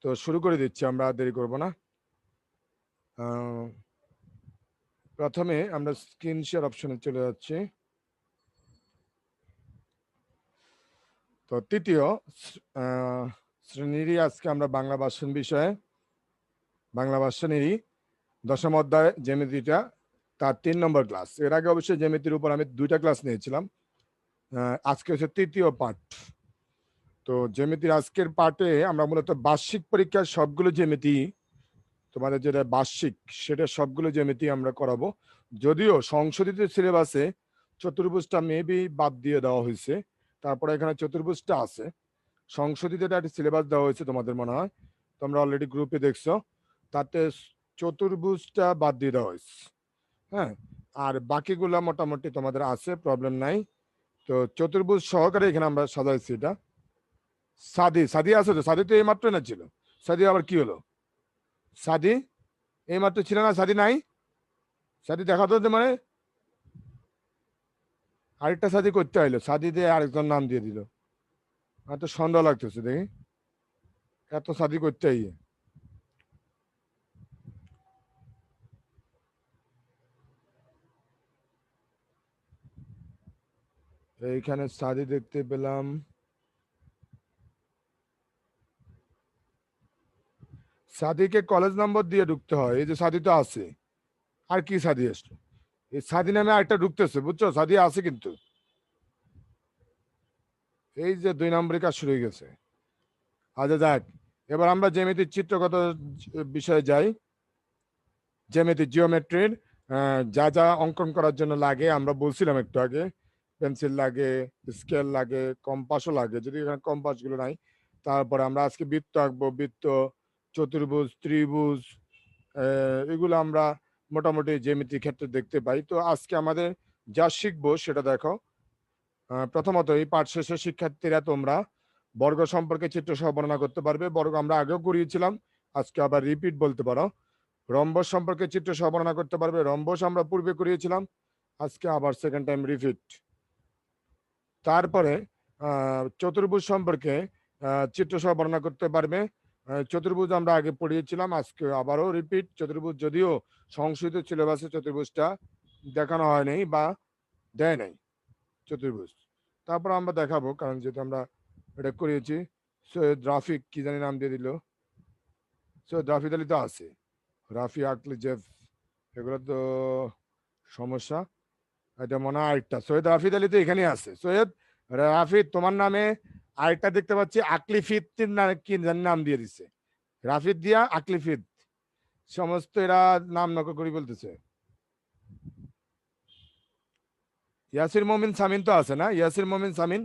তো শুরু করে দিচ্ছি, আমরা দেরি করব না। প্রথমে আমরা স্ক্রিন শেয়ার অপশনে চলে যাচ্ছি। তো তৃতীয় শ্রেণীরই আজকে আমরা বাংলা ভাষণ বিষয়ে, বাংলা ভাষণেরই দশম অধ্যায় জ্যামিতিটা, তার 3 নম্বর ক্লাস। এর আগে অবশ্যই জ্যামিতির উপর আমি 2টা ক্লাস নিয়েছিলাম। আজকে হচ্ছে তৃতীয় পার্ট। তো জ্যামিতির আজকের পার্টে আমরা মূলত বার্ষিক পরীক্ষার সবগুলো জ্যামিতি, তোমাদের যেটা বার্ষিক সেটা সবগুলো জ্যামিতি আমরা করাবো। যদিও সংশোধিত সিলেবাসে চতুর্ভুজটা মেবি বাদ দিয়ে দেওয়া হয়েছে, তারপরে এখানে চতুর্ভুজটা আছে। সংশোধিত একটা সিলেবাস দেওয়া হয়েছে তোমাদের মনে হয়, তোমরা অলরেডি গ্রুপে দেখছো। তাতে চতুর্ভুজটা বাদ দিয়ে দেওয়া হয়েছে। হ্যাঁ, আর বাকিগুলা মোটামুটি তোমাদের আছে, প্রবলেম নাই। তো চতুর্ভুজ সহকারে এখানে আমরা সাজাইছি এটা। সাদি আছে তো? সাদি তো এই মাত্র না ছিল। সাদি আবার কি হলো? সাদি এই মাত্র ছিল না? সাদি নাই? সাদি দেখা তো, মানে আরেকটা সাদি করতে হইলো, সাদি দিয়ে আরেকজন নাম দিয়ে দিল। আর তো সন্দেহ লাগতেছে, দেখি এত সাদি করতে হইয়ে। এইখানে সাদি দেখতে পেলাম। সাদিকে কলেজ নম্বর দিয়ে ঢুকতে হয়, এই যে সাদি তো আছে। আর কি সাদি আসলো? এই সাদি নামে আরেকটা ঢুকতেছে, বুঝছো? সাদি আছে কিন্তু এই যে 2 নম্বরের কাজ শুরু হয়ে গেছে। আচ্ছা যাক, এবার আমরা জ্যামিতির চিত্রগত বিষয়ে যাই। জ্যামিতি জিওমেট্রির যা যা অঙ্কন করার জন্য লাগে আমরা বলছিলাম একটু আগে। পেন্সিল লাগে, স্কেল লাগে, কম্পাসও লাগে, যদি এখানে কম্পাস গুলো নাই। তারপরে আমরা আজকে বৃত্ত আঁকবো, বৃত্ত, চতুর্ভুজ, ত্রিভুজ, এগুলো আমরা মোটামুটি জ্যামিতির ক্ষেত্রে দেখতে পাই। তো আজকে আমাদের যা শিখবো সেটা দেখো। প্রথমত এই পাঠ শেষে শিক্ষার্থীরা তোমরা বর্গ সম্পর্কে চিত্র সহ বর্ণনা করতে পারবে। বর্গ আমরা আগেও করিয়েছিলাম, আজকে আবার রিপিট বলতে পারো। রম্বস সম্পর্কে চিত্র সহ বর্ণনা করতে পারবে। রম্বস আমরা পূর্বে করিয়েছিলাম, আজকে আবার সেকেন্ড টাইম রিপিট। তারপরে চতুর্ভুজ সম্পর্কে চিত্র সহ বর্ণনা করতে পারবে। চতুর্ভুজ আমরা আগে পড়িয়েছিলাম, আজকে আবারও রিপিট। চতুর্ভুজ যদিও সংশোধিত সিলেবাসে চতুর্ভুজটা দেখানো হয়নি বা দেয় নাই চতুর্ভুজ। তারপর আমরা দেখাবো, কারণ যেহেতু আমরা এটা করিয়েছি। সৈয়দ রাফিক কি জানি নাম দিয়ে দিল, সৈয়দ রাফিদ আলী তো আছে, রাফি আকলি জেফ, এগুলো তো সমস্যা। এটা মনে হয় আরেকটা সৈয়দ রাফিদ আলী তো এখানে আছে। সৈয়দ রাফিদ, তোমার নামে আরেকটা দেখতে পাচ্ছি আকলিফিদ কি জানি নাম দিয়ে দিচ্ছে, রাফিদ দিয়া আকলিফিদ, সমস্ত এরা নাম নকল করে বলতেছে। ইয়াসির মমিন সামিন তো আছে না? ইয়াসির মমিন সামিন,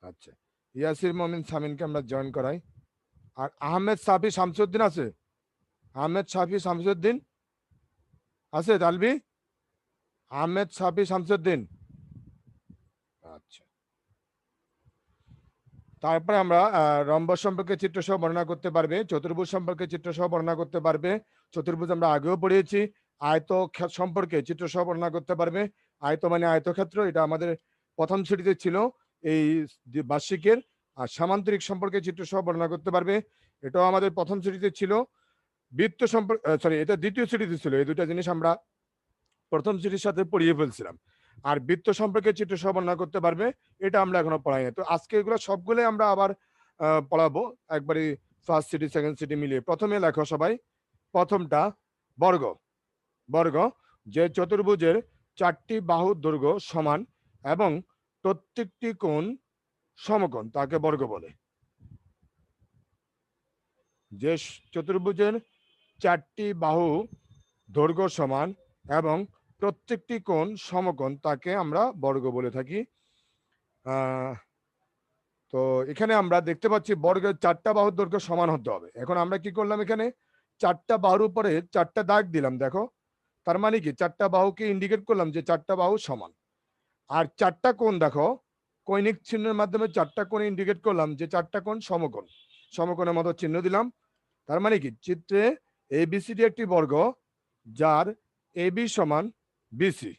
আচ্ছা, ইয়াসির মমিন সামিনকে আমরা জয়েন করাই। আর আহমেদ সাফি শামসুদ্দিন আছে? আহমেদ সাফি শামসুদ্দিন আছে? তালবি আহমেদ সাফি শামসুদ্দিন, আচ্ছা। তারপরে আমরা রম্বস সম্পর্কে চিত্র সহ বর্ণনা করতে পারবে। চতুর্ভুজ সম্পর্কে চিত্র সহ বর্ণনা করতে পারবে। চতুর্ভুজ আমরা আগেও পড়িয়েছি। আয়ত সম্পর্কে চিত্র সহ বর্ণনা করতে পারবে। আয়ত মানে আয়তক্ষেত্র, এটা আমাদের প্রথম শ্রেণীতে ছিল এই বার্ষিকের। আর সামান্তরিক সম্পর্কে চিত্র সহ বর্ণনা করতে পারবে, এটাও আমাদের প্রথম শ্রেণীতে ছিল। বৃত্ত সম্পর্ক, সরি, এটা দ্বিতীয় শ্রেণীতে ছিল। এই দুটা জিনিস আমরা প্রথম শ্রেণীর সাথে পড়িয়ে ফেলছিলাম। আর বৃত্ত সম্পর্কে চিত্র সহ বর্ণনা করতে পারবে, এটা আমরা এখনো পড়াই না। তো আজকে এগুলো সবগুলো আমরা আবার পড়াবো একবারে, ফার্স্ট সিটি সেকেন্ড সিটি মিলিয়ে। প্রথমে লেখো সবাই, প্রথমটা বর্গ। বর্গ যে চতুর্ভুজের 4টি বাহুর দৈর্ঘ্য সমান এবং প্রত্যেকটি কোণ সমকোণ তাকে বর্গ বলে। যে চতুর্ভুজের 4টি বাহু দৈর্ঘ্য সমান এবং প্রত্যেকটি কোণ সমকোণ তাকে আমরা বর্গ বলে থাকি। তো এখানে আমরা দেখতে পাচ্ছি বর্গের 4টা বাহুর দৈর্ঘ্য সমান হতে হবে। এখন আমরা কি করলাম, এখানে 4টা বাহুর উপরে 4টা দাগ দিলাম, দেখো। তার মানে কি 4টা বাহুকে ইন্ডিকেট করলাম যে 4টা বাহু সমান। আর 4টা কোণ দেখো, কৈনিক চিহ্নের মাধ্যমে 4টা কোণ ইন্ডিকেট করলাম যে 4টা কোণ সমকোণ, সমকোণের মতো চিহ্ন দিলাম। তার মানে কি চিত্রে এবিসিডি একটি বর্গ যার এবি সমান বিসি,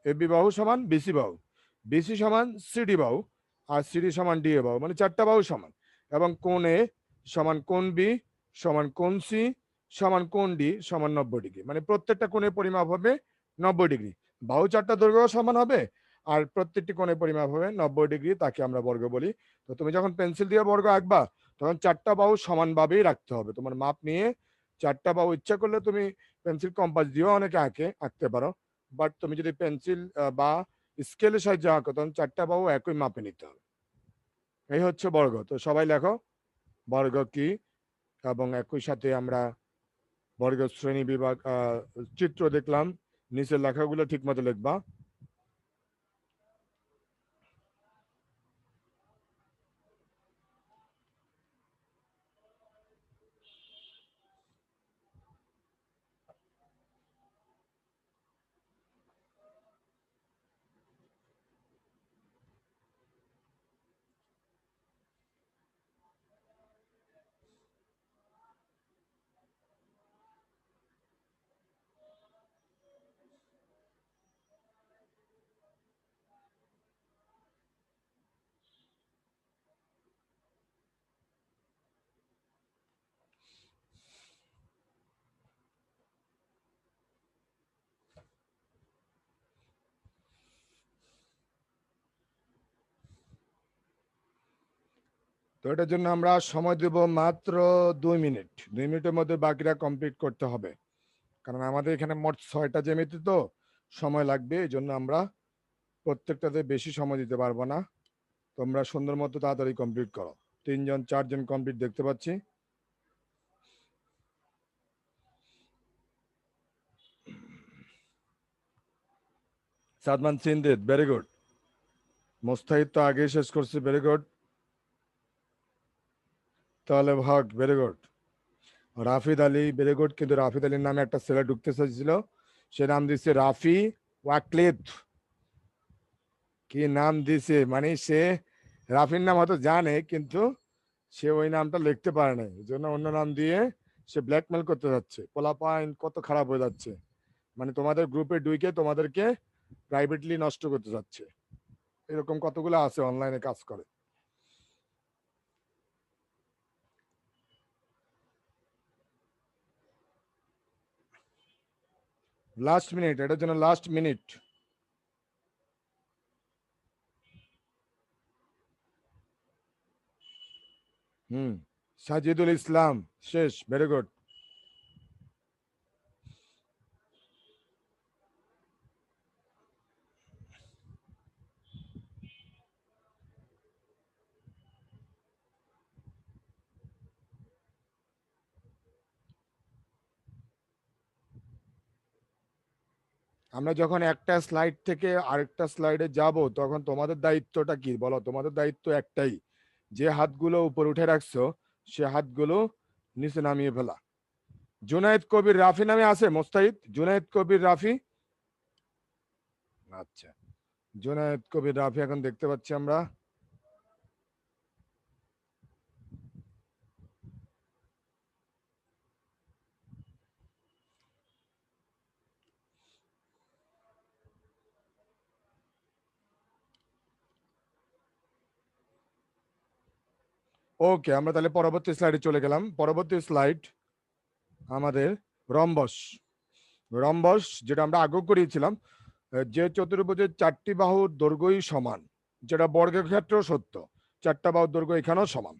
এবি বাহু সমান বিসি বাহু, বিসি সমান সিডি বাহু, আর সিডি সমান ডিএ বাহু, মানে 4টা বাহু সমান। এবং কোণে সমান কোণ বি সমান কোণ সি সমান কোণ ডি সমান 90 ডিগ্রি। মানে প্রত্যেকটা কোণের পরিমাপ হবে 90 ডিগ্রি। বাহু চারটা দৈর্ঘ্য সমান হবে আর প্রত্যেকটি কোণের পরিমাপ হবে 90 ডিগ্রি, তাকে আমরা বর্গ বলি। তো তুমি যখন পেন্সিল দিয়ে বর্গ আঁকবা তখন চারটা বাহু সমানভাবেই রাখতে হবে। তোমার মাপ নিয়ে চারটা বাহু ইচ্ছা করলে তুমি পেন্সিল কম্পাস দিয়েও অনেকে আঁকতে পারো, বাট তুমি যদি পেন্সিল বা স্কেলের সাহায্যে আঁকো তখন চারটা বাহু একই মাপে নিতে হবে। এই হচ্ছে বর্গ। তো সবাই লেখো বর্গ কি, এবং একই সাথে আমরা বর্গ শ্রেণী বিভাগ চিত্র দেখলাম, নিচের লেখাগুলো ঠিক মতো লিখবা। তো এটার জন্য আমরা সময় দেব মাত্র 2 মিনিট। 2 মিনিটের মধ্যে বাকিটা কমপ্লিট করতে হবে, কারণ আমাদের এখানে মোট 6টা জ্যামিতি, তো সময় লাগবে। এই জন্য আমরা প্রত্যেকটাতে বেশি সময় দিতে পারবো না। তোমরা সুন্দর মতো তাড়াতাড়ি কমপ্লিট করো। 3জন 4জন কমপ্লিট দেখতে পাচ্ছি। Sadman Sindid, very good. মুস্তাহিদ তো আগে শেষ করছে, ভেরি গুড। তাহলে Haque, very good. Rafid Ali, very good. কিন্তু রাফিদ আলীর নামে একটা ছেলে ঢুকতে চাইছিল, সে নাম দিচ্ছে রাফি ওয়াকলিদ। কি নাম দিছে, মানে সে রাফির নাম হয়তো জানে কিন্তু সে ওই নামটা লিখতে পারে নাই, এই জন্য অন্য নাম দিয়ে সে ব্ল্যাকমেল করতে যাচ্ছে। পোলাপাইন কত খারাপ হয়ে যাচ্ছে, মানে তোমাদের গ্রুপে ঢুকে তোমাদেরকে প্রাইভেটলি নষ্ট করতে যাচ্ছে। এরকম কতগুলো আছে অনলাইনে কাজ করে। লাস্ট মিনিট, এটার জন্য লাস্ট মিনিট। সাজিদুল ইসলাম শেষ, ভেরি গুড। আমরা যখন একটা স্লাইড থেকে আরেকটা স্লাইডে যাব তখন তোমাদের দায়িত্বটা কি বলো? তোমাদের দায়িত্ব একটাই, যে হাতগুলো উপরে উঠে রাখছো সে হাতগুলো নিচে নামিয়ে ফেলা। জুনায়েদ কবির রাফি নামে আছে মোস্তাহিদ? জুনায়েদ কবির রাফি, আচ্ছা। জুনায়েদ কবির রাফি এখন দেখতে পাচ্ছি আমরা। ওকে, আমরা তাহলে পরবর্তী স্লাইডে চলে গেলাম। পরবর্তী স্লাইড আমাদের রম্বস। রম্বস যেটা আমরা আগেও করিয়েছিলাম, যে চতুর্ভুজের চারটি বাহুর দৈর্ঘ্যই সমান, যেটা বর্গের ক্ষেত্রেও সত্য, চারটা বাহুর দৈর্ঘ্য এখানেও সমান।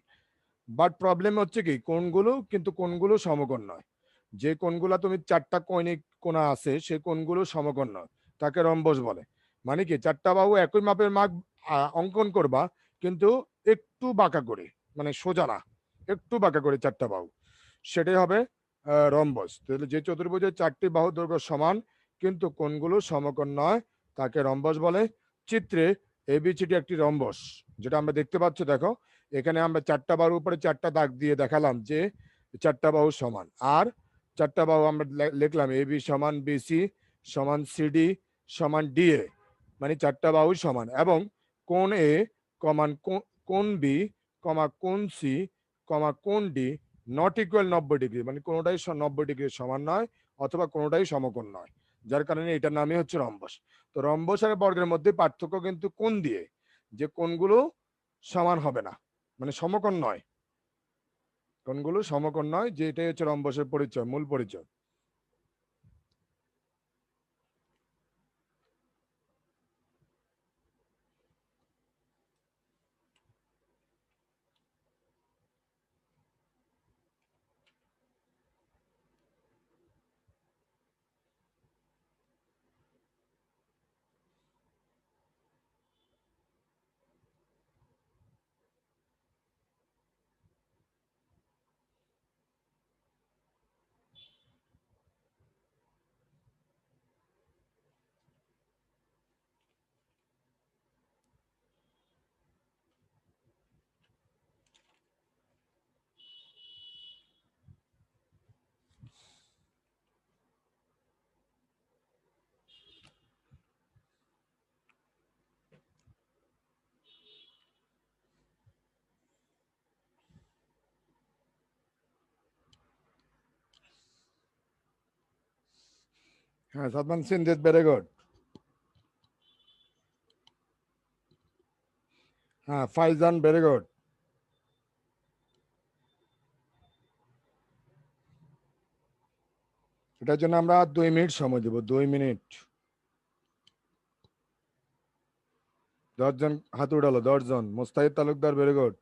বাট প্রবলেম হচ্ছে কি, কোণগুলো কিন্তু কোণগুলো সমকোণ নয়। যে কোণগুলা তুমি চারটা কৌণিক কোণা আছে সেই কোণগুলো সমকোণ নয়, তাকে রম্বস বলে। মানে কি, চারটা বাহু একই মাপের মাপ অঙ্কন করবা কিন্তু একটু বাঁকা করে, মানে সোজা না, একটু বাঁকা করে চারটা বাহু, সেটাই হবে রম্বস। তাহলে যে চতুর্ভুজের চারটি বাহু দৈর্ঘ্য সমান কিন্তু কোণগুলো সমকোণ নয় তাকে রম্বস বলে। চিত্রে এবিসিডি একটি রম্বস, যেটা আমরা দেখতে পাচ্ছ। দেখো এখানে আমরা চারটা বাহুর উপরে চারটা দাগ দিয়ে দেখালাম যে চারটা বাহু সমান, আর চারটা বাহু আমরা লিখলাম এ বি সমান বিসি সমান সিডি সমান ডিএ, মানে চারটা বাহু সমান। এবং কোণ এ কমান কোণ বি কমা কোণ সি কমা কোণ ডি নট ইকুয়াল 90 ডিগ্রি, মানে কোনোটাই 90 ডিগ্রির সমান নয় অথবা কোনোটাই সমকোণ নয়, যার কারণে এটার নামই হচ্ছে রম্বস। তো রম্বস আর বর্গের মধ্যে পার্থক্য কিন্তু কোণ দিয়ে, যে কোণগুলো সমান হবে না, মানে সমকোণ নয়। কোনগুলো সমকোণ নয়, যে এটাই হচ্ছে রম্বসের পরিচয়, মূল পরিচয়। হ্যাঁ, সাদমান সিনদিত, ভেরি গুড। হ্যাঁ, ফাইজান, ভেরি গুড। এটার জন্য আমরা 2 মিনিট সময় দেব, 2 মিনিট। 10 জন হাত উঠালো, 10 জন। মুস্তাহিদ তালুকদার, ভেরি গুড।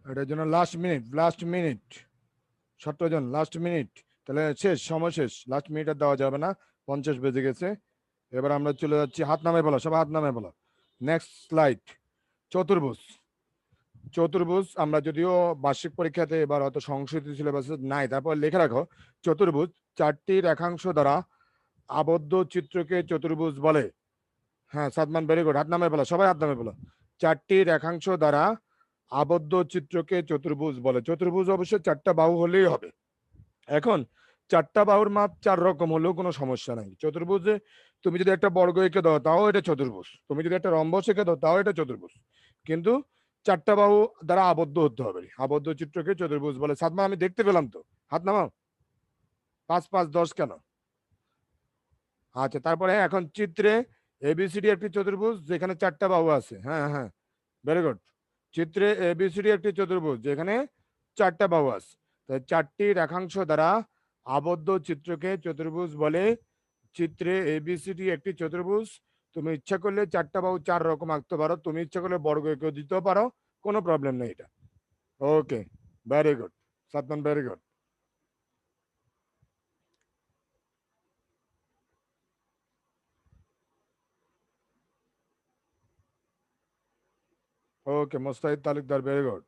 এটার জন্য লাস্ট মিনিট, লাস্ট মিনিট। 17 জন, লাস্ট মিনিট। তাহলে শেষ, সময় শেষ, লাস্ট মিনিট আর দেওয়া যাবে না, 50 বেজে গেছে। এবার আমরা চলে যাচ্ছি, হাত নামে বলো, সবাই হাত নামে বলো। Next slide. চতুর্ভুজ। চতুর্ভুজ আমরা যদিও বার্ষিক পরীক্ষাতে এবার হয়তো সংস্কৃতি সিলেবাসে নাই, তারপর লিখে রাখো। চতুর্ভুজ 4টি রেখাংশ দ্বারা আবদ্ধ চিত্রকে চতুর্ভুজ বলে। হ্যাঁ, সাদমান, ভেরি গুড। হাত নামে বলো, সবাই হাত নামে বলো। 4টি রেখাংশ দ্বারা আবদ্ধ চিত্রকে চতুর্ভুজ বলে। চতুর্ভুজ অবশ্যই 4টা বাহু হলেই হবে। এখন 4টা বাহুর মাপ 4 রকম হলেও কোনো সমস্যা নাই। চতুর্ভুজে তুমি যদি একটা বর্গ এঁকে দাও তাও এটা চতুর্ভুজ, তুমি যদি একটা রম্বস এঁকে দাও তাও এটা চতুর্ভুজ, কিন্তু 4টা বাহু দ্বারা আবদ্ধ হতে হবে। আবদ্ধ চিত্রকে চতুর্ভুজ বলে। সাদমা, আমি দেখতে পেলাম তো, হাত নামাও। 5 5 10 কেন? আচ্ছা, তারপরে এখন চিত্রে এবিসিডি একটি চতুর্ভুজ যেখানে 4টা বাহু আছে। হ্যাঁ হ্যাঁ, ভেরি গুড। চিত্রে এবিসিডি একটি চতুর্ভুজ যেখানে 4টা বাহু আছে। তাই 4টি রেখাংশ দ্বারা আবদ্ধ চিত্রকে চতুর্ভুজ বলে। চিত্রে এবিসিডি একটি চতুর্ভুজ। তুমি ইচ্ছা করলে 4টা বাহু 4 রকম আঁকতে পারো, তুমি ইচ্ছা করলে বর্গ এঁকেও দিতেও পারো, কোনো প্রবলেম নেই এটা। Okay, very good Sadman, very good. Okay, Mustahid Talukdar, very good.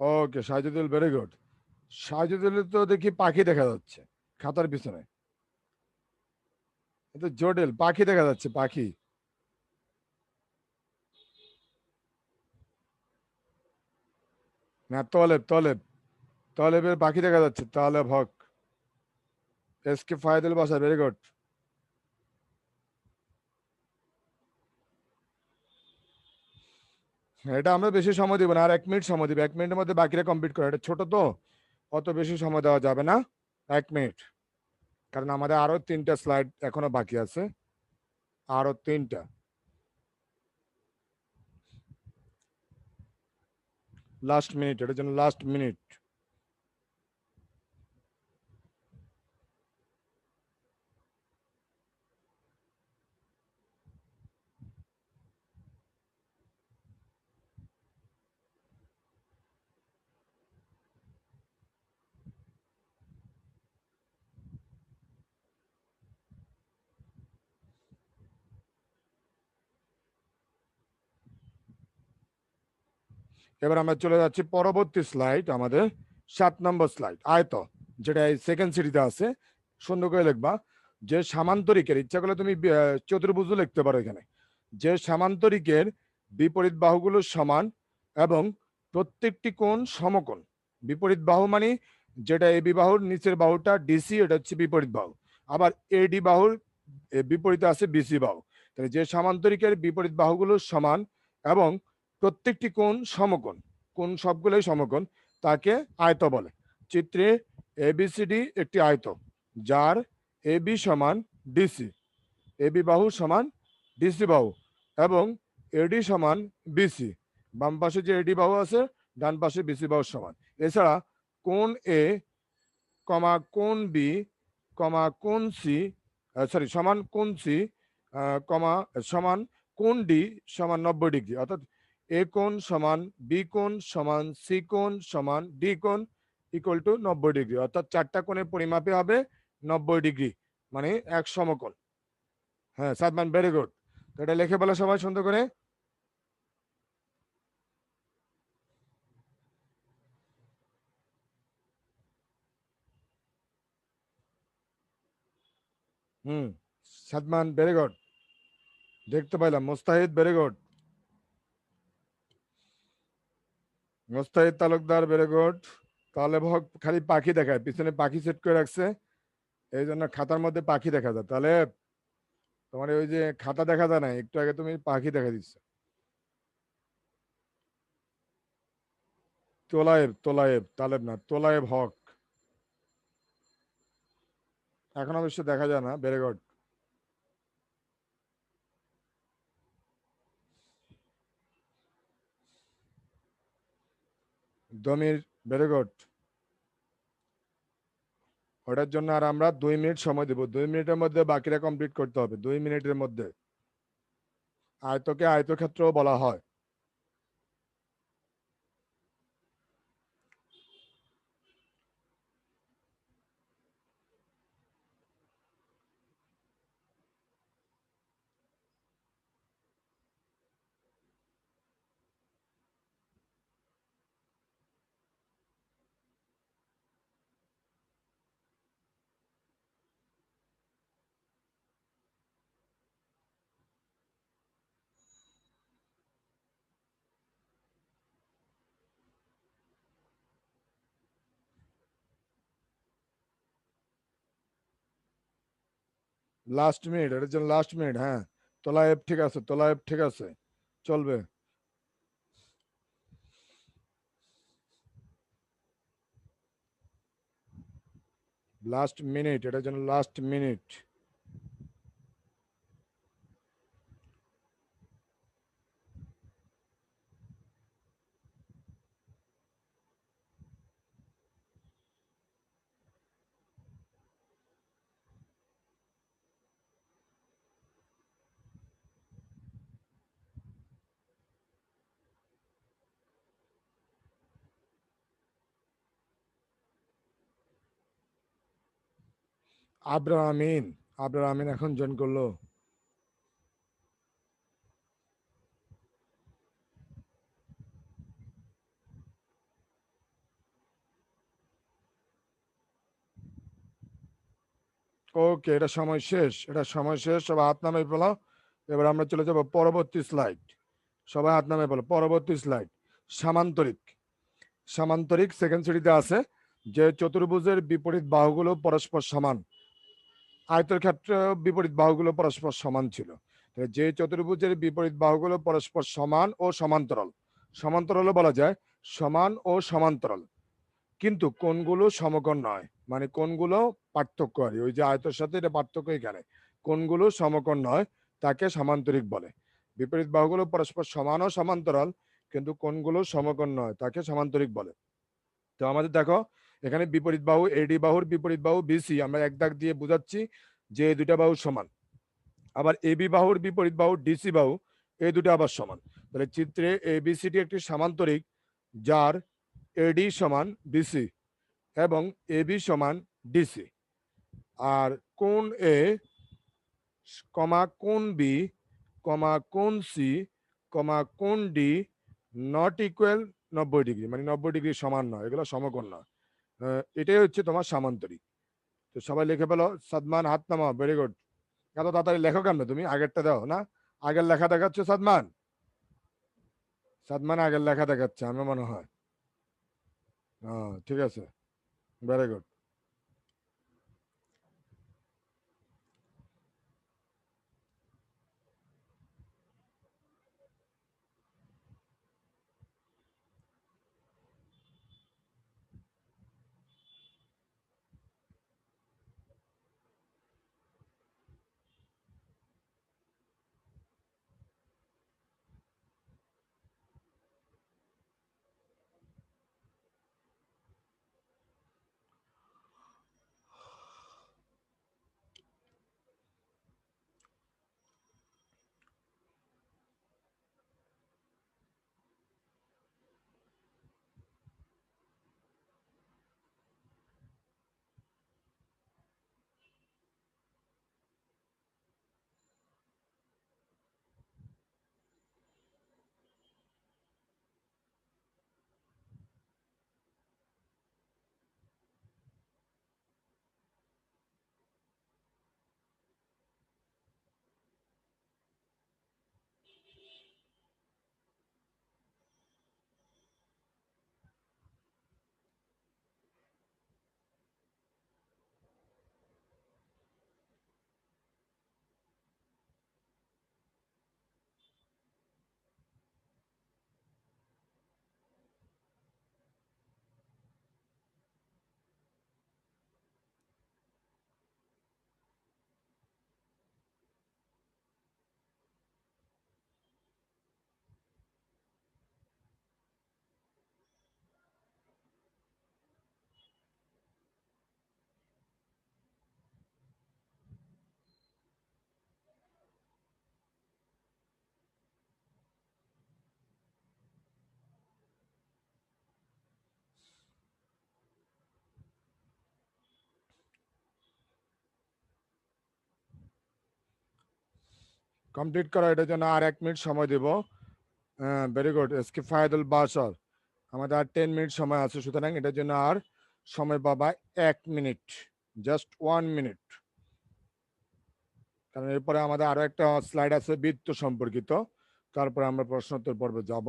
Okay Sajidul, very good. Sajidul তো দেখি পাখি দেখা যাচ্ছে খাতার পিছনে। এটা জটিল, পাখি দেখা যাচ্ছে, পাখি। না, তলেব তলেব, তলেবের পাখি দেখা যাচ্ছে, তালেব হক। এস কে ফায়দুল বাসার, ভেরি গুড। এটা আমরা বেশি সময় দিব না, আর 1 মিনিট সময় দিব, 1 মিনিটের মধ্যে বাকিরা কমপ্লিট করে। এটা ছোট তো, অত বেশি সময় দেওয়া যাবে না। 1 মিনিট, কারণ আমাদের আরো 3টা স্লাইড এখনো বাকি আছে, আরো 3টা। লাস্ট মিনিট, এটার জন্য লাস্ট মিনিট। এবার আমরা চলে যাচ্ছি পরবর্তী স্লাইড, আমাদের 7 নম্বর স্লাইড, আয়ত, যেটা এই সেকেন্ড সিরিজে আছে। সুন্দর করে লিখবা যে সামান্তরিকের, ইচ্ছা করলে তুমি চতুর্ভুজও লিখতে পারো এখানে। যে সামান্তরিকের বিপরীত বাহুগুলো সমান এবং প্রত্যেকটি কোণ সমকোণ। বিপরীত বাহু মানে যেটা এবি বাহুর নিচের বাহুটা ডিসি, এটা হচ্ছে বিপরীত বাহু। আবার এডি বাহুর বিপরীতে আছে বিসি বাহু। তাহলে যে সামান্তরিকের বিপরীত বাহুগুলো সমান এবং প্রত্যেকটি কোণ সমকোণ, কোণ সবগুলোই সমকোণ, তাকে আয়ত বলে। চিত্রে এবিসিডি একটি আয়ত, যার এবি সমান ডিসি, এবি বাহু সমান ডিসি বাহু এবং এডি সমান বিসি। বাম পাশে যে এডি বাহু আছে, ডান পাশে বিসি বাহু সমান। এছাড়া কোণ এ কমা কোণ বি কমা কোণ সি, সরি, সমান কোণ সি কমা সমান কোণ ডি সমান 90 ডিগ্রি। অর্থাৎ এ কোণ সমান বি কোণ সমান সি কোণ সমান ডি কোণ ইকুয়াল টু 90 ডিগ্রি। অর্থাৎ 4টা কোণের পরিমাপে হবে 90 ডিগ্রি, মানে এক সমকোণ। হ্যাঁ সাদমান, ভেরি গুড। তো এটা লিখে বলো সবাই সুন্দর করে। হুম, সাদমান, ভেরি গুড। দেখতে পাইলাম, Mustahid, very good. Mustahid Talukdar, very good. তাহলে খালি পাখি দেখায়, পিছনে পাখি সেট করে রাখছে, এই জন্য খাতার মধ্যে পাখি দেখা যায়। তাহলে তোমার ওই যে খাতা দেখা যায় না, একটু আগে তুমি পাখি দেখা দিচ্ছ। তোলায়েব, তোলায়েব, তালেব না, তোলায়েব হক। এখন অবশ্য দেখা যায় না, very good. Damir, very good. ওটার জন্য আর আমরা 2 মিনিট সময় দেবো, 2 মিনিটের মধ্যে বাকিরা কমপ্লিট করতে হবে, 2 মিনিটের মধ্যে। আয়তকে আয়তক্ষেত্র বলা হয়। লাস্ট মিনিট, এটার জন্য লাস্ট মিনিট। হ্যাঁ, তোলায়েব ঠিক আছে, তোলায়েব ঠিক আছে, চলবে। লাস্ট মিনিট, এটার জন্য লাস্ট মিনিট। আবরার আমিন, আবরার আমিন এখন জয়েন করলো। ওকে, এটা সময় শেষ, সবাই হাত নামে ফেলো। এবার আমরা চলে যাব পরবর্তী স্লাইড। সবাই হাত নামে ফেলো। পরবর্তী স্লাইড সামান্তরিক। সামান্তরিক সেকেন্ড সিরিজে আছে যে চতুর্ভুজের বিপরীত বাহুগুলো পরস্পর সমান। আয়তের ক্ষেত্রে বিপরীত বাহুগুলো পরস্পর সমান ছিল। যে চতুর্ভুজের বিপরীত বাহুগুলো পরস্পর সমান ও সমান্তরাল, সমান্তরালও বলা যায়, সমান ও সমান্তরাল, কিন্তু কোণগুলো সমকোণ নয়, মানে কোণগুলো পার্থক্য আর ওই যে আয়তের সাথে এটা পার্থক্য এখানে, কোণগুলো সমকোণ নয়, তাকে সামান্তরিক বলে। বিপরীত বাহুগুলো পরস্পর সমান ও সমান্তরাল, কিন্তু কোণগুলো সমকোণ নয়, তাকে সামান্তরিক বলে। তো আমাদের দেখো এখানে বিপরীত বাহু এডি বাহুর বিপরীত বাহু বিসি, আমরা এক দাগ দিয়ে বুঝাচ্ছি যে এই দুটা বাহু সমান। আবার এবি বাহুর বিপরীত বাহু ডিসি বাহু, এই দুটো আবার সমান। তাহলে চিত্রে এবিসিটি একটি সামান্তরিক যার এডি সমান বিসি এবং এবি সমান ডিসি। আর কোণ এ কমা কোণ বি কমা কোণ সি কমা কোণ ডি নট ইকুয়াল 90 ডিগ্রি, মানে 90 ডিগ্রি সমান নয়, এগুলো সমকোণ নয়। এটাই হচ্ছে তোমার সামান্তরিক। তো সবাই লিখে পেলো। সাদমান হাত নামাও, ভেরি গুড। এত তাড়াতাড়ি লেখো কেন তুমি? আগেরটা দাও না, আগের লেখা দেখাচ্ছে সাদমান। সাদমান আগের লেখা দেখাচ্ছে আমার মনে হয়। ঠিক আছে, ভেরি গুড। কমপ্লিট করা, এটার জন্য আর 1 মিনিট সময় দেব। Very good, SK Faydul Bashar. আমাদের আর 10 মিনিট সময় আছে, সুতরাং এটার জন্য আর সময় পাবা 1 মিনিট, জাস্ট 1 মিনিট। কারণ এরপরে আমাদের আরো একটা স্লাইড আছে বৃত্ত সম্পর্কিত, তারপরে আমরা প্রশ্নোত্তর পর্বে যাব।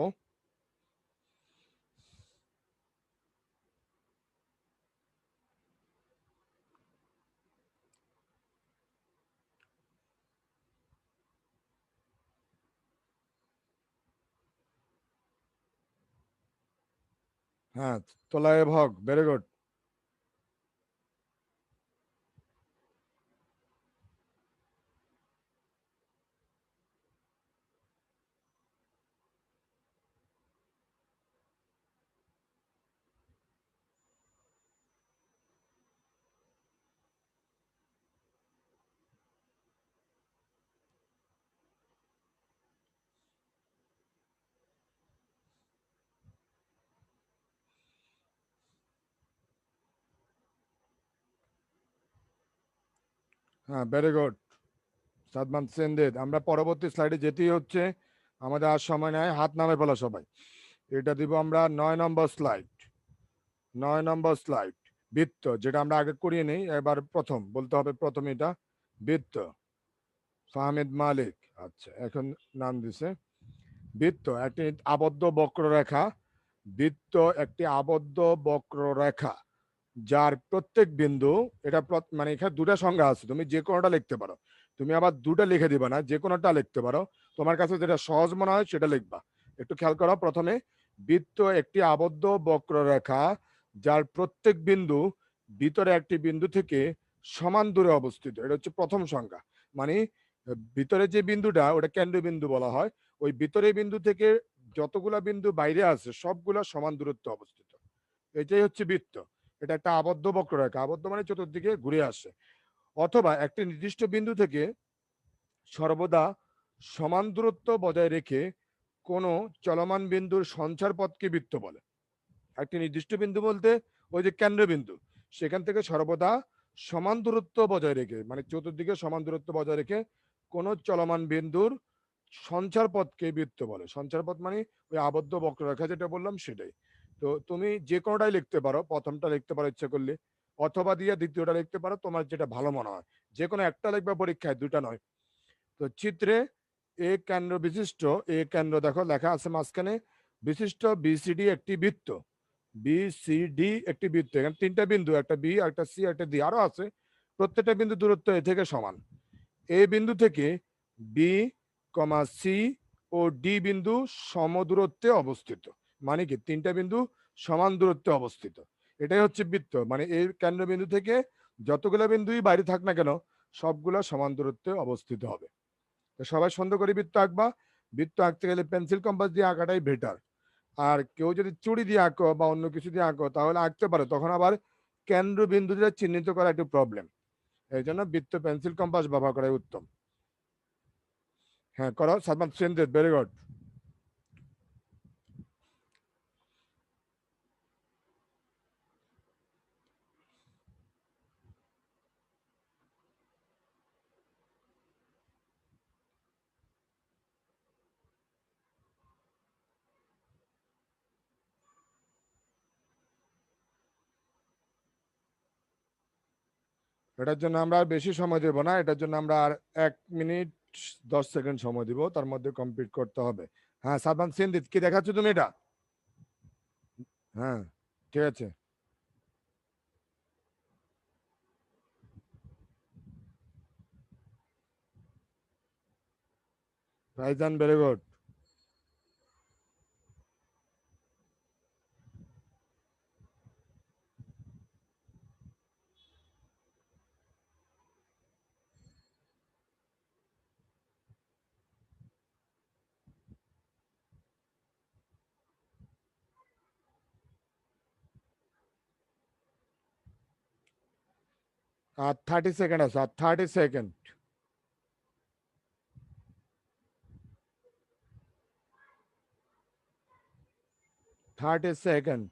হ্যাঁ, তোলায় ভগ, ভেরি গুড। হ্যাঁ, ভেরি গুড সাদমান সেনদেদ। আমরা পরবর্তী স্লাইডে যেতেই হচ্ছে, আমাদের আর সময় নেই, হাত নামে ফেলা সবাই। এটা দিব আমরা 9 নম্বর স্লাইড। 9 নম্বর স্লাইড বৃত্ত, যেটা আমরা আগে করিয়ে নেই, এবার প্রথম বলতে হবে, প্রথম এটা বৃত্ত। ফাহমিদ মালিক, আচ্ছা এখন নাম দিছে। বৃত্ত একটি আবদ্ধ বক্ররেখা, বৃত্ত একটি আবদ্ধ বক্ররেখা যার প্রত্যেক বিন্দু, এটা মানে এখানে দুটা সংজ্ঞা আছে, তুমি যে কোনোটা লিখতে পারো, তুমি আবার দুটা লিখে দিবা না, যে কোনোটা লিখতে পারো, তোমার কাছে যেটা সহজ মনে হয় সেটা লিখবা। একটু খেয়াল করো, প্রথমে বৃত্ত একটি আবদ্ধ বক্ররেখা যার প্রত্যেক বিন্দু ভিতরে একটি বিন্দু থেকে সমান দূরে অবস্থিত, এটা হচ্ছে প্রথম সংজ্ঞা। মানে ভিতরে যে বিন্দুটা ওটা কেন্দ্রবিন্দু বলা হয়, ওই ভিতরের বিন্দু থেকে যতগুলা বিন্দু বাইরে আছে সবগুলা সমান দূরত্বে অবস্থিত, এটাই হচ্ছে বৃত্ত। এটা একটা আবদ্ধ বক্ররেখা, আবদ্ধ মানে চতুর্দিকে ঘুরে আসে। অথবা একটি নির্দিষ্ট বিন্দু থেকে সর্বদা সমান দূরত্ব বজায় রেখে কোনো চলমান বিন্দুর সঞ্চার পথকে বৃত্ত বলে। একটি নির্দিষ্ট বিন্দু বলতে ওই যে কেন্দ্রবিন্দু, সেখান থেকে সর্বদা সমান দূরত্ব বজায় রেখে, মানে চতুর্দিকে সমান দূরত্ব বজায় রেখে কোনো চলমান বিন্দুর সঞ্চার পথকে বৃত্ত বলে। সঞ্চার পথ মানে ওই আবদ্ধ বক্ররেখা যেটা বললাম সেটাই। তো তুমি যে কোনোটাই লিখতে পারো, প্রথমটা লিখতে পারো ইচ্ছা করলে, অথবা দিয়ে দ্বিতীয়টা লিখতে পারো, তোমার যেটা ভালো মনে হয়, যে কোনো একটা লিখবা পরীক্ষায়, দুটা নয়। তো চিত্রে এ কেন্দ্র বিশিষ্ট, এ কেন্দ্র দেখো লেখা আছে মাঝখানে, বিশিষ্ট বিসিডি একটি বৃত্ত, বিসিডি একটি বৃত্ত, এখানে তিনটা বিন্দু, একটা বি, একটা সি, একটা ডি, আরো আছে, প্রত্যেকটা বিন্দু দূরত্ব এ থেকে সমান। এ বিন্দু থেকে বি, সি ও ডি বিন্দু সমদূরত্বে অবস্থিত, মানে কি তিনটা বিন্দু সমান দূরত্বে অবস্থিত, এটাই হচ্ছে বৃত্ত। মানে এই কেন্দ্রবিন্দু থেকে যতগুলো বিন্দুই বাইরে থাক না কেন সবগুলা সমান দূরত্বে অবস্থিত হবে। তো সবাই সুন্দর করে বৃত্ত আঁকবা। বৃত্ত আঁকতে গেলে পেন্সিল কম্পাস দিয়ে আঁকাটাই বেটার। আর কেউ যদি চুড়ি দিয়ে আঁকো বা অন্য কিছু দিয়ে আঁকো তাহলে আঁকতে পারো, তখন আবার কেন্দ্রবিন্দুটা চিহ্নিত করা একটু প্রবলেম, এই জন্য বৃত্ত পেন্সিল কম্পাস ব্যবহার করাই উত্তম। হ্যাঁ করো, সাদমান সেনদেদ, ভেরি গুড। এটার জন্য আমরা আর বেশি সময় দেব না, এটার জন্য আমরা আর 1 মিনিট 10 সেকেন্ড সময় দিব, তার মধ্যে কমপ্লিট করতে হবে। হ্যাঁ সাদমান সেনদিদ, কি দেখাচ্ছ তুমি এটা? হ্যাঁ ঠিক আছে। ভাইজান ভেরি গুড। আর 30 সেকেন্ড আছে, আর 30 সেকেন্ড। 30 সেকেন্ড।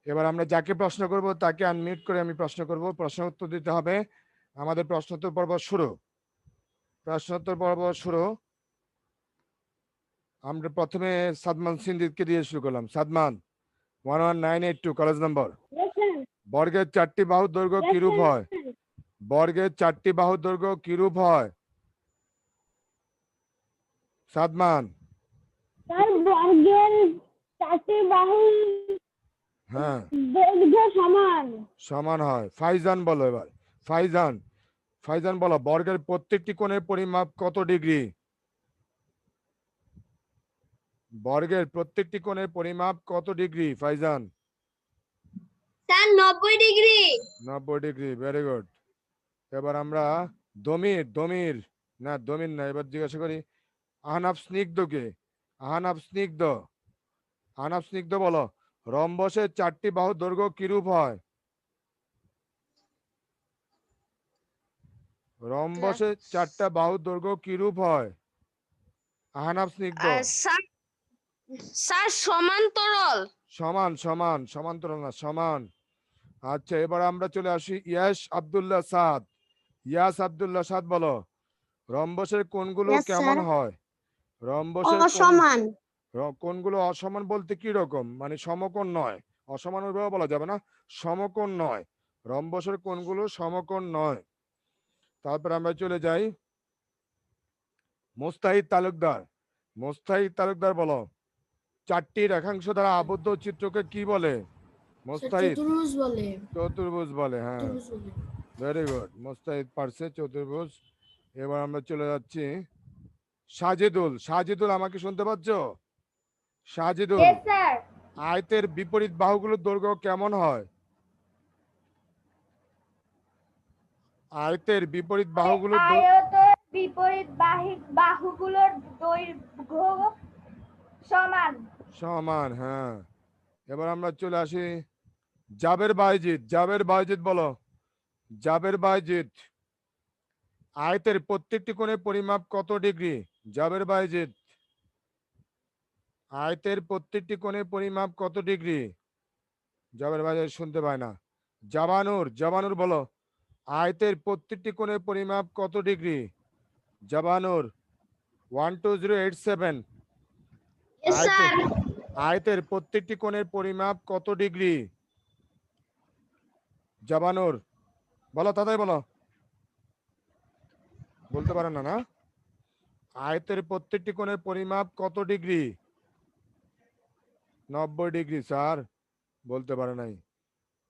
এবার আমরা যাকে প্রশ্ন করব তাকে আনমিউট করে আমি প্রশ্ন করব, প্রশ্ন উত্তর দিতে হবে। আমাদের প্রশ্নোত্তর পর্ব শুরু, প্রশ্নোত্তর পর্ব শুরু। আমরা প্রথমে সাদমান সিন্দিদকে দিয়ে শুরু করলাম। সাদমান, 11982 কলেজ নম্বর। বর্গের 4টি বাহুর দৈর্ঘ্য কিরূপ হয়? বর্গের 4টি বাহুর দৈর্ঘ্য কিরূপ হয়? সাদমান। তার বর্গের 4টি বাহু হ্যাঁ দৈর্ঘ্য সমান। সমান হয়। ফাইজান বলো এবার, ফাইজান, ফাইজান বলো বর্গের প্রত্যেকটি কোণের পরিমাপ কত ডিগ্রি? বর্গের প্রত্যেকটি কোণের পরিমাপ কত degree Faizan? Sir 90 degree. 90 degree, very good. এবার আমরা দমির, দমির না দমির না, এবার জিজ্ঞাসা করি আহনাফ স্নিগ্ধকে। আহনাফ স্নিগ্ধ, আহনাফ স্নিগ্ধ বলো রম্বসের 4টি বাহুর দৈর্ঘ্য কিরূপ হয়? রম্বসের 4টা বাহুর দৈর্ঘ্য কিরূপ হয়? আহনাফ স্নিগ্ধ। স্যার স্যার সমান্তরাল। সমান, সমান, সমান্তরাল না, সমান। আচ্ছা এবার আমরা চলে আসি ইয়াস আব্দুল্লাহ সাদ। ইয়াস আব্দুল্লাহ সাদ বলো রম্বসের কোণগুলো Yes, কেমন sir. হয়? রম্বসের অসমান কোণগুলো অসমান বলতে কি রকম, মানে সমকোণ নয়, অসমান ওইভাবে বলা যাবে না, সমকোণ নয়, রম্বসের কোণগুলো সমকোণ নয়। তারপর আমরা চলে যাই মোস্তাহিদ তালুকদার। মোস্তাহিদ তালুকদার বলো, চারটি রেখাংশ দ্বারা আবদ্ধ চিত্রকে কি বলে? মোস্তাহিদ চতুর্ভুজ বলে। চতুর্ভুজ বলে, হ্যাঁ চতুর্ভুজ বলে। ভেরি গুড, মোস্তাহিদ পারছে চতুর্ভুজ। এবার আমরা চলে যাচ্ছি সাজিদুল। সাজিদুল আমাকে শুনতে পাচ্ছ? সাজিদুল, স্যার আয়তের বিপরীত বাহুগুলোর দৈর্ঘ্য কেমন হয়? আয়তের বিপরীত বাহুগুলোর আয়তের বিপরীত বাহুগুলোর দৈর্ঘ্য সমান। সমান, হ্যাঁ। এবার আমরা চলে আসি জাবের বাইজিদ। জাবের বাইজিদ বলো, জাবের বাইজিদ, আয়তের প্রত্যেকটি কোণের পরিমাপ কত ডিগ্রি? জাবের বাইজিদ, আয়তের প্রত্যেকটি কোণের পরিমাপ কত ডিগ্রি? জাবের বাইজিদ শুনতে পায় না। জাবানুর, জাবানুর বলো, আয়তের প্রত্যেকটি কোণের পরিমাপ কত ডিগ্রি? জাবানুর 12087। স্যার আয়তের প্রত্যেকটি কোণের পরিমাপ কত ডিগ্রি? জাবানুর বলো, তাড়াতাড়ি বলো, বলতে পারে না না? আয়তের প্রত্যেকটি কোণের পরিমাপ কত ডিগ্রি? 90 ডিগ্রি স্যার, বলতে পারে নাই।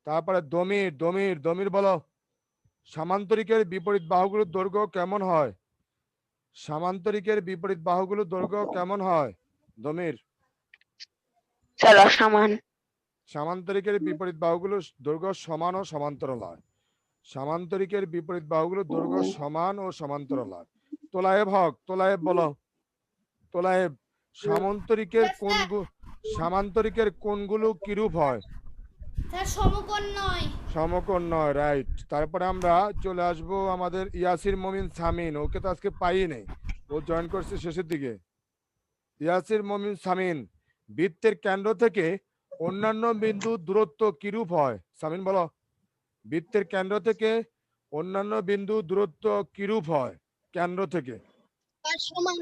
তারপরে দমির, দমির, দমির বলো, সামান্তরিকের বিপরীত বাহুগুলোর দৈর্ঘ্য কেমন হয়? সামান্তরিকের বিপরীত বাহুগুলোর দৈর্ঘ্য কেমন হয়? দমির, স্যার অসমান। সামান্তরিকের বিপরীত বাহুগুলোর দৈর্ঘ্য সমান ও সমান্তরাল হয়। সামান্তরিকের বিপরীত বাহুগুলোর দৈর্ঘ্য সমান ও সমান্তরাল হয়। তোলায়েব হক, তোলায়েব বলো, তোলায়েব, সামান্তরিকের কোণগুলো কিরূপ হয়? স্যার সমকোণ নয়। সমকোণ নয়, রাইট। তারপরে আমরা চলে আসব আমাদের ইয়াসির মমিন সামিন। ওকে তো আজকে পাই নেই, ও জয়েন করছে শেষের দিকে। ইয়াসির মমিন সামিন, বৃত্তের কেন্দ্র থেকে অন্যান্য বিন্দু দূরত্ব কিরূপ হয়? সামিন বলো, বৃত্তের কেন্দ্র থেকে অন্যান্য বিন্দু দূরত্ব কিরূপ হয়? কেন্দ্র থেকে সমান।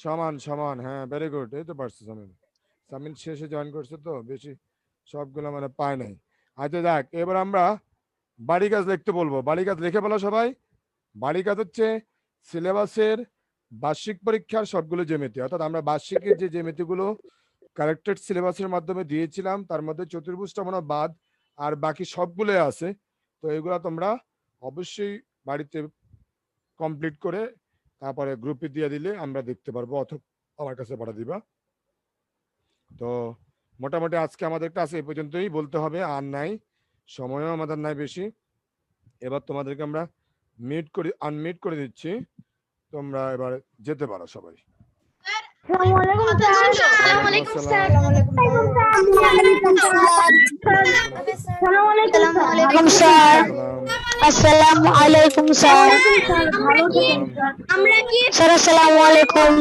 সমান, সমান, হ্যাঁ ভেরি গুড, এই তো পারছে সামিন। সামিন শেষে জয়েন করছে তো বেশি সবগুলো মানে পায় নাই। আচ্ছা যাক, এবার আমরা বাড়ি কাজ লিখতে বলবো। বাড়ি কাজ লিখে বলো সবাই। বাড়ি কাজ হচ্ছে সিলেবাসের বার্ষিক পরীক্ষার সবগুলো জ্যামিতি, অর্থাৎ আমরা বার্ষিকের যে জ্যামিতিগুলো কারেক্টেড সিলেবাসের মাধ্যমে দিয়েছিলাম তার মধ্যে চতুর্ভুজটা মনে হয় বাদ, আর বাকি সবগুলো আছে। তো এগুলো তোমরা অবশ্যই বাড়িতে কমপ্লিট করে তারপরে গ্রুপে দিয়ে দিলে আমরা দেখতে পারবো, অথবা আমার কাছে পাঠা দিবা। তো মোটামুটি আজকে আমাদের ক্লাস এই পর্যন্তই বলতে হবে, আর নাই, সময়ও আমাদের নাই বেশি। এবার তোমাদেরকে আমরা আনমিট করে দিচ্ছি, তোমরা এবার যেতে পারো সবাই। আসসালামু আলাইকুম স্যার। আমরা কি স্যার আসসালামু আলাইকুম।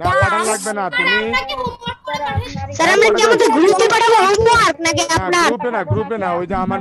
না পাঠান লাগবে না, তুমি স্যার আমরা কি আমাদের গ্রুপে পাঠাবো হোমওয়ার্ক নাকি আপনার? গ্রুপে না, গ্রুপে না, ওই যে আমার